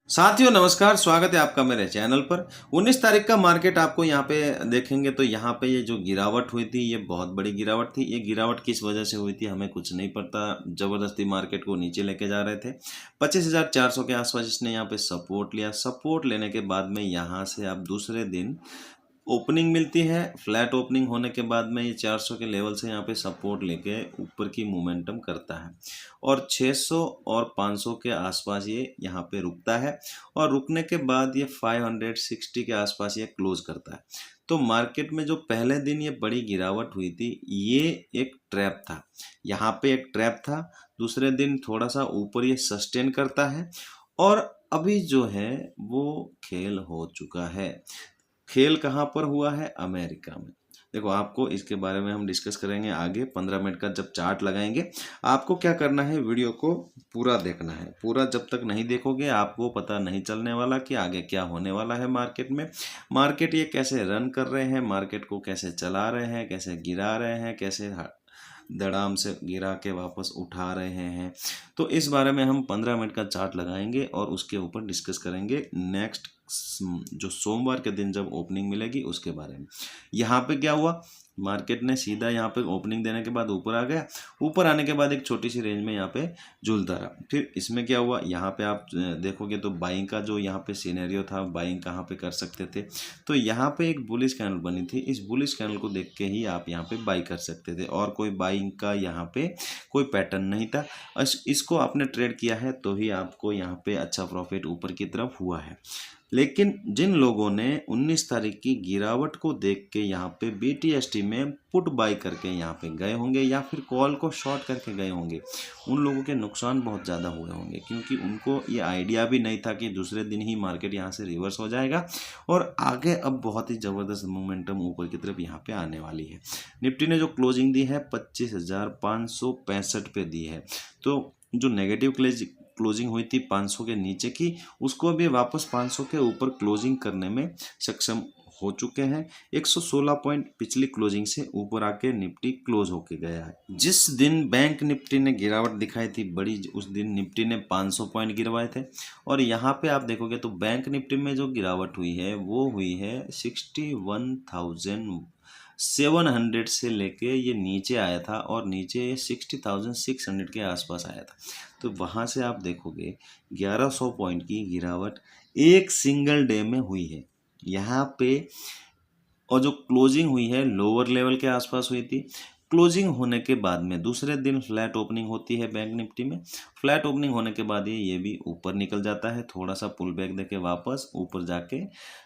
साथियों नमस्कार, स्वागत है आपका मेरे चैनल पर। 19 तारीख का मार्केट आपको यहाँ पे देखेंगे तो यहाँ पे ये जो गिरावट हुई थी ये बहुत बड़ी गिरावट थी। ये गिरावट किस वजह से हुई थी हमें कुछ नहीं पता, ज़बरदस्ती मार्केट को नीचे लेके जा रहे थे। 25,400 के आसपास इसने यहाँ पे सपोर्ट लिया। सपोर्ट लेने के बाद में यहाँ से आप दूसरे दिन ओपनिंग मिलती है। फ्लैट ओपनिंग होने के बाद में ये 400 के लेवल से यहाँ पे सपोर्ट लेके ऊपर की मोमेंटम करता है और 600 और 500 के आसपास ये यहाँ पे रुकता है और रुकने के बाद ये 560 के आसपास ये क्लोज करता है। तो मार्केट में जो पहले दिन ये बड़ी गिरावट हुई थी ये एक ट्रैप था, यहाँ पे एक ट्रैप था। दूसरे दिन थोड़ा सा ऊपर ये सस्टेन करता है और अभी जो है वो खेल हो चुका है। खेल कहाँ पर हुआ है? अमेरिका में। देखो आपको इसके बारे में हम डिस्कस करेंगे आगे। 15 मिनट का जब चार्ट लगाएंगे, आपको क्या करना है, वीडियो को पूरा देखना है। पूरा जब तक नहीं देखोगे आपको पता नहीं चलने वाला कि आगे क्या होने वाला है मार्केट में। मार्केट ये कैसे रन कर रहे हैं, मार्केट को कैसे चला रहे हैं, कैसे गिरा रहे हैं, कैसे धड़ाम से गिरा के वापस उठा रहे हैं। तो इस बारे में हम 15 मिनट का चार्ट लगाएंगे और उसके ऊपर डिस्कस करेंगे नेक्स्ट जो सोमवार के दिन जब ओपनिंग मिलेगी उसके बारे में। यहाँ पे क्या हुआ, मार्केट ने सीधा यहाँ पे ओपनिंग देने के बाद ऊपर आ गया। ऊपर आने के बाद एक छोटी सी रेंज में यहाँ पे झूलता रहा। फिर इसमें क्या हुआ, यहाँ पे आप देखोगे तो बाइंग का जो यहाँ पे सिनेरियो था, बाइंग कहाँ पे कर सकते थे। तो यहाँ पे एक बुलिश कैंडल बनी थी। इस बुलिश कैंडल को देख के ही आप यहाँ पे बाई कर सकते थे और कोई बाइंग का यहाँ पे कोई पैटर्न नहीं था। इसको आपने ट्रेड किया है तो ही आपको यहाँ पे अच्छा प्रॉफिट ऊपर की तरफ हुआ है। लेकिन जिन लोगों ने 19 तारीख की गिरावट को देख के यहाँ पे BTST में पुट बाई करके यहाँ पे गए होंगे या फिर कॉल को शॉर्ट करके गए होंगे, उन लोगों के नुकसान बहुत ज़्यादा हुए होंगे, क्योंकि उनको ये आइडिया भी नहीं था कि दूसरे दिन ही मार्केट यहाँ से रिवर्स हो जाएगा और आगे अब बहुत ही ज़बरदस्त मोमेंटम ऊपर की तरफ यहाँ पे आने वाली है। निफ्टी ने जो क्लोजिंग दी है 25,565 पे दी है। तो जो नेगेटिव क्लोजिंग हुई थी 500 के नीचे की, उसको भी वापस 500 के ऊपर क्लोजिंग करने में सक्षम हो चुके हैं। 116 पॉइंट पिछली क्लोजिंग से ऊपर आके निफ्टी क्लोज होके गया है। जिस दिन बैंक निफ्टी ने गिरावट दिखाई थी बड़ी, उस दिन निफ्टी ने 500 पॉइंट गिरवाए थे और यहाँ पे आप देखोगे तो बैंक निफ्टी में जो गिरावट हुई है वो हुई है 61,700 से लेके ये नीचे आया था और नीचे 60,600 के आसपास आया था। तो वहाँ से आप देखोगे 1100 पॉइंट की गिरावट एक सिंगल डे में हुई है यहाँ पे। और जो क्लोजिंग हुई है लोअर लेवल के आसपास हुई थी। क्लोजिंग होने के बाद में दूसरे दिन फ्लैट ओपनिंग होती है बैंक निफ्टी में। फ्लैट ओपनिंग होने के बाद ये भी ऊपर निकल जाता है, थोड़ा सा पुल बैक देके वापस ऊपर जाके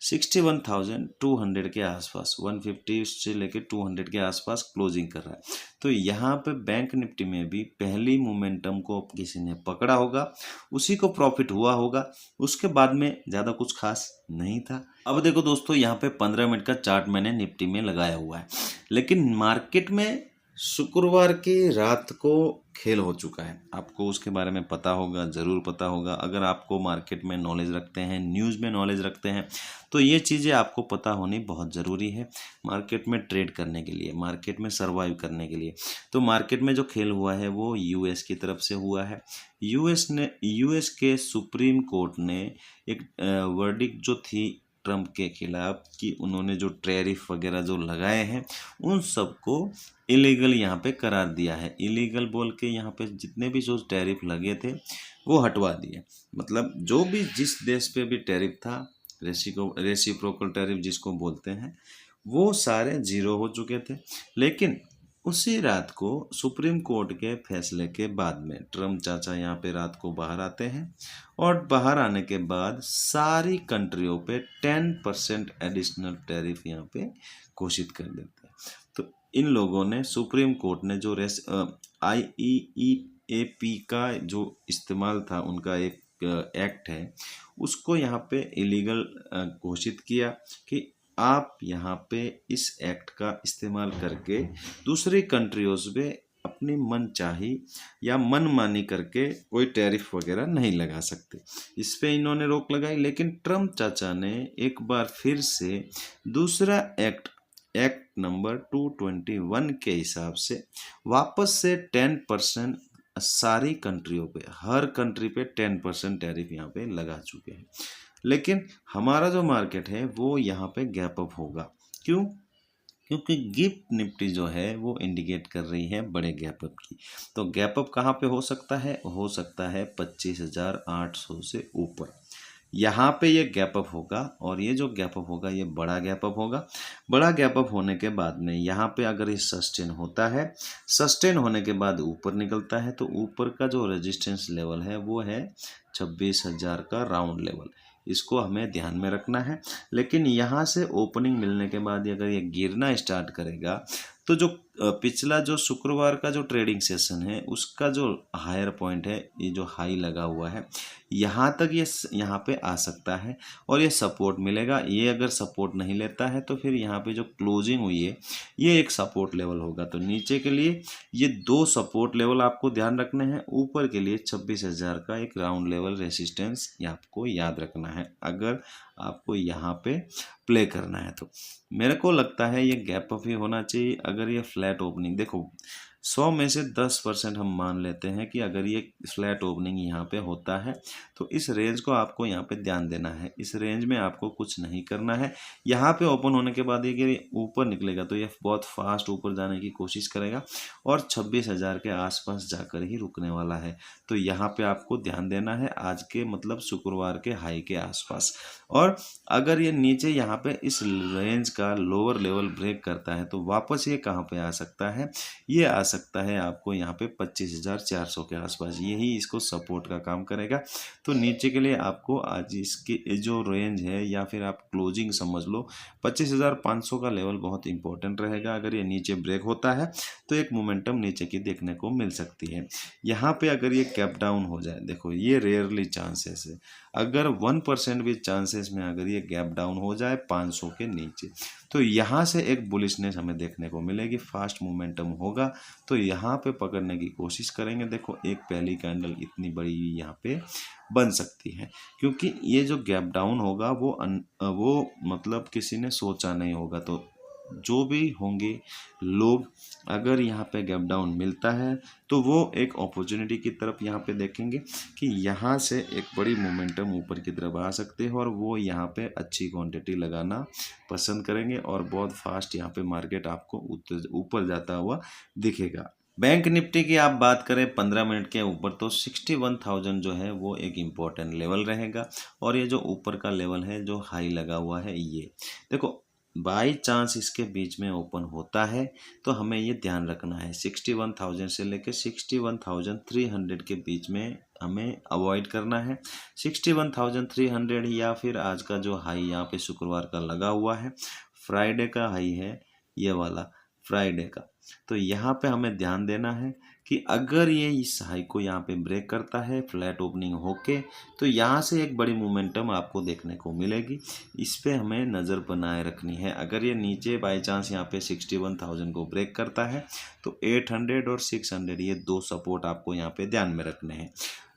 61,200 के आसपास, 150 से लेके 200 के आसपास क्लोजिंग कर रहा है। तो यहाँ पे बैंक निफ्टी में भी पहली मोमेंटम को किसी ने पकड़ा होगा, उसी को प्रॉफिट हुआ होगा, उसके बाद में ज़्यादा कुछ खास नहीं था। अब देखो दोस्तों, यहाँ पे 15 मिनट का चार्ट मैंने निफ्टी में लगाया हुआ है, लेकिन मार्केट में शुक्रवार की रात को खेल हो चुका है। आपको उसके बारे में पता होगा, ज़रूर पता होगा। अगर आपको मार्केट में नॉलेज रखते हैं, न्यूज़ में नॉलेज रखते हैं, तो ये चीज़ें आपको पता होनी बहुत ज़रूरी है मार्केट में ट्रेड करने के लिए, मार्केट में सर्वाइव करने के लिए। तो मार्केट में जो खेल हुआ है वो यूएस की तरफ से हुआ है। यूएस के सुप्रीम कोर्ट ने एक वर्डिक्ट जो थी ट्रंप के खिलाफ कि उन्होंने जो टैरिफ वगैरह जो लगाए हैं उन सबको इलीगल यहाँ पे करार दिया है। इलीगल बोल के यहाँ पे जितने भी जो टैरिफ लगे थे वो हटवा दिए। मतलब जो भी जिस देश पे भी टैरिफ था, रेसिप्रोकल टैरिफ जिसको बोलते हैं, वो सारे जीरो हो चुके थे। लेकिन उसी रात को सुप्रीम कोर्ट के फैसले के बाद में ट्रम्प चाचा यहाँ पे रात को बाहर आते हैं और बाहर आने के बाद सारी कंट्रियों पे 10% एडिशनल टैरिफ यहाँ पे घोषित कर देते हैं। तो इन लोगों ने, सुप्रीम कोर्ट ने जो IEEAP का जो इस्तेमाल था, उनका एक एक्ट है, उसको यहाँ पे इलीगल घोषित किया कि आप यहाँ पे इस एक्ट का इस्तेमाल करके दूसरी कंट्रियों पे अपनी मन चाही या मन मानी करके कोई टैरिफ वगैरह नहीं लगा सकते। इस पे इन्होंने रोक लगाई। लेकिन ट्रम्प चाचा ने एक बार फिर से दूसरा एक्ट नंबर 221 के हिसाब से वापस से 10% सारी कंट्रियों पे, हर कंट्री पे 10% टैरिफ यहाँ पे लगा चुके हैं। लेकिन हमारा जो मार्केट है वो यहाँ पे गैप अप होगा। क्यों? क्योंकि गिफ्ट निफ्टी जो है वो इंडिकेट कर रही है बड़े गैप अप की। तो गैप अप कहाँ पे हो सकता है? हो सकता है 25,800 से ऊपर। यहाँ पे ये गैप अप होगा, और ये जो गैप अप होगा ये बड़ा गैप अप होगा। बड़ा गैप अप होने के बाद में यहाँ पे अगर ये सस्टेन होता है, सस्टेन होने के बाद ऊपर निकलता है, तो ऊपर का जो रेजिस्टेंस लेवल है वो है 26,000 का राउंड लेवल। इसको हमें ध्यान में रखना है। लेकिन यहाँ से ओपनिंग मिलने के बाद अगर ये गिरना स्टार्ट करेगा, तो जो पिछला जो शुक्रवार का जो ट्रेडिंग सेशन है उसका जो हायर पॉइंट है, ये जो हाई लगा हुआ है, यहाँ तक ये यहाँ पे आ सकता है और ये सपोर्ट मिलेगा। ये अगर सपोर्ट नहीं लेता है तो फिर यहाँ पे जो क्लोजिंग हुई है ये एक सपोर्ट लेवल होगा। तो नीचे के लिए ये दो सपोर्ट लेवल आपको ध्यान रखने हैं। ऊपर के लिए 26,000 का एक राउंड लेवल रेसिस्टेंस ये आपको याद रखना है अगर आपको यहाँ पे प्ले करना है। तो मेरे को लगता है ये गैप अप ही होना चाहिए। अगर ये फ्लैट ओपनिंग, देखो 100 में से 10% हम मान लेते हैं कि अगर ये फ्लैट ओपनिंग यहाँ पे होता है तो इस रेंज को आपको यहाँ पे ध्यान देना है। इस रेंज में आपको कुछ नहीं करना है। यहाँ पे ओपन होने के बाद ये ऊपर निकलेगा तो ये बहुत फास्ट ऊपर जाने की कोशिश करेगा और 26,000 के आसपास जाकर ही रुकने वाला है। तो यहाँ पे आपको ध्यान देना है आज के मतलब शुक्रवार के हाई के आसपास। और अगर ये नीचे यहाँ पे इस रेंज का लोअर लेवल ब्रेक करता है तो वापस ये कहाँ पे आ सकता है? ये आ सकता है आपको यहाँ पे 25,400 के आसपास। यही इसको सपोर्ट का काम करेगा। तो नीचे के लिए आपको आज इसके जो रेंज है या फिर आप क्लोजिंग समझ लो 25,500 का लेवल बहुत इंपॉर्टेंट रहेगा। अगर ये नीचे ब्रेक होता है तो एक मोमेंटम नीचे की देखने को मिल सकती है। यहाँ पे अगर ये कैप डाउन हो जाए, देखो ये रेयरली चांसेस है, अगर 1% भी चांसेस में अगर ये गैप डाउन हो जाए 500 के नीचे तो यहाँ से एक बुलिशनेस हमें देखने को मिलेगी, फास्ट मोमेंटम होगा। तो यहाँ पे पकड़ने की कोशिश करेंगे। देखो एक पहली कैंडल इतनी बड़ी यहाँ पे बन सकती है, क्योंकि ये जो गैप डाउन होगा वो मतलब किसी ने सोचा नहीं होगा। तो जो भी होंगे लोग, अगर यहाँ पे गैप डाउन मिलता है तो वो एक अपॉर्चुनिटी की तरफ यहाँ पे देखेंगे कि यहाँ से एक बड़ी मोमेंटम ऊपर की तरफ आ सकते हैं और वो यहाँ पे अच्छी क्वांटिटी लगाना पसंद करेंगे और बहुत फास्ट यहाँ पे मार्केट आपको ऊपर जाता हुआ दिखेगा। बैंक निफ्टी की आप बात करें 15 मिनट के ऊपर तो 61,000 जो है वो एक इम्पोर्टेंट लेवल रहेगा। और ये जो ऊपर का लेवल है जो हाई लगा हुआ है, ये देखो बाई चांस इसके बीच में ओपन होता है तो हमें ये ध्यान रखना है 61,000 से लेकर 61,300 के बीच में हमें अवॉइड करना है। 61,300 या फिर आज का जो हाई यहाँ पे शुक्रवार का लगा हुआ है, फ्राइडे का हाई है ये वाला, फ्राइडे का। तो यहाँ पे हमें ध्यान देना है कि अगर ये इस हाई को यहाँ पे ब्रेक करता है फ्लैट ओपनिंग होके तो यहाँ से एक बड़ी मोमेंटम आपको देखने को मिलेगी। इस पे हमें नज़र बनाए रखनी है। अगर ये नीचे बाय चांस यहाँ पे 61,000 को ब्रेक करता है तो 800 और 600 ये दो सपोर्ट आपको यहाँ पे ध्यान में रखने हैं।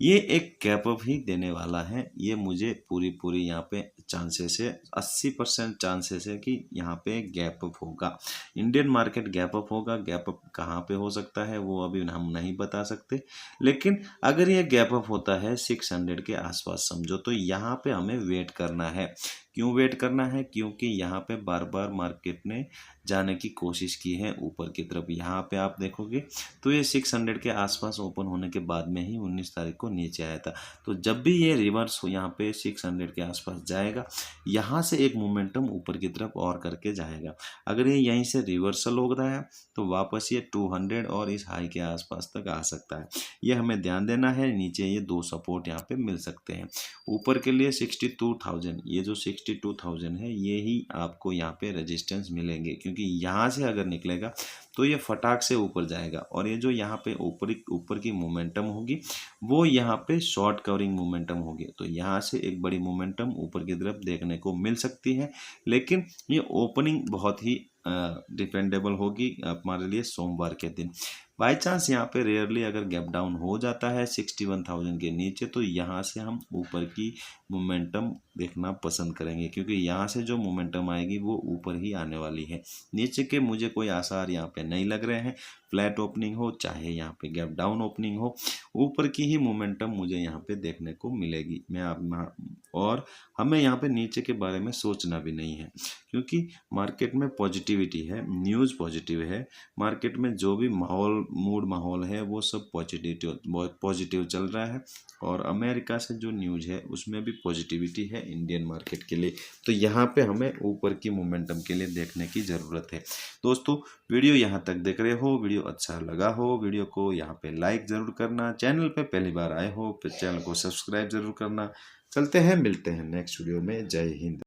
ये एक गैप अप ही देने वाला है, ये मुझे पूरी यहाँ पे चांसेस है, 80% चांसेस है कि यहाँ पे गैप अप होगा। इंडियन मार्केट गैप अप होगा। गैप अप कहाँ पे हो सकता है वो अभी हम नहीं बता सकते, लेकिन अगर ये गैप अप होता है 600 के आसपास समझो तो यहाँ पे हमें वेट करना है। क्यों वेट करना है? क्योंकि यहाँ पे बार बार मार्केट ने जाने की कोशिश की है ऊपर की तरफ। यहाँ पे आप देखोगे तो ये 600 के आसपास ओपन होने के बाद में ही 19 तारीख को नीचे आया था। तो जब भी ये रिवर्स हो यहाँ पे 600 के आसपास जाएगा, यहाँ से एक मोमेंटम ऊपर की तरफ और करके जाएगा। अगर ये यहीं से रिवर्सल हो रहा है तो वापस ये 200 और इस हाई के आसपास तक आ सकता है। ये हमें ध्यान देना है। नीचे ये दो सपोर्ट यहाँ पे मिल सकते हैं। ऊपर के लिए 62,000, ये जो 62,000 है ये ही आपको यहाँ पे रेजिस्टेंस मिलेंगे, क्योंकि यहाँ से अगर निकलेगा तो ये फटाक से ऊपर जाएगा। और ये जो यहाँ पे ऊपर की मोमेंटम होगी वो यहाँ पे शॉर्ट कवरिंग मोमेंटम होगी। तो यहाँ से एक बड़ी मोमेंटम ऊपर की तरफ देखने को मिल सकती है, लेकिन ये ओपनिंग बहुत ही डिपेंडेबल होगी हमारे लिए सोमवार के दिन। बाई चांस यहाँ पे रेयरली अगर गैप डाउन हो जाता है 61,000 के नीचे, तो यहाँ से हम ऊपर की मोमेंटम देखना पसंद करेंगे, क्योंकि यहाँ से जो मोमेंटम आएगी वो ऊपर ही आने वाली है। नीचे के मुझे कोई आसार यहाँ पे नहीं लग रहे हैं। फ्लैट ओपनिंग हो चाहे यहाँ पे गैप डाउन ओपनिंग हो, ऊपर की ही मोमेंटम मुझे यहाँ पे देखने को मिलेगी। और हमें यहाँ पे नीचे के बारे में सोचना भी नहीं है, क्योंकि मार्केट में पॉजिटिविटी है, न्यूज़ पॉजिटिव है। मार्केट में जो भी माहौल है वो सब पॉजिटिव चल रहा है। और अमेरिका से जो न्यूज़ है उसमें भी पॉजिटिविटी है इंडियन मार्केट के लिए। तो यहाँ पे हमें ऊपर की मोमेंटम के लिए देखने की ज़रूरत है। दोस्तों, वीडियो यहाँ तक देख रहे हो, वीडियो अच्छा लगा हो, वीडियो को यहाँ पे लाइक ज़रूर करना। चैनल पे पहली बार आए हो तो चैनल को सब्सक्राइब ज़रूर करना। चलते हैं, मिलते हैं नेक्स्ट वीडियो में। जय हिंद।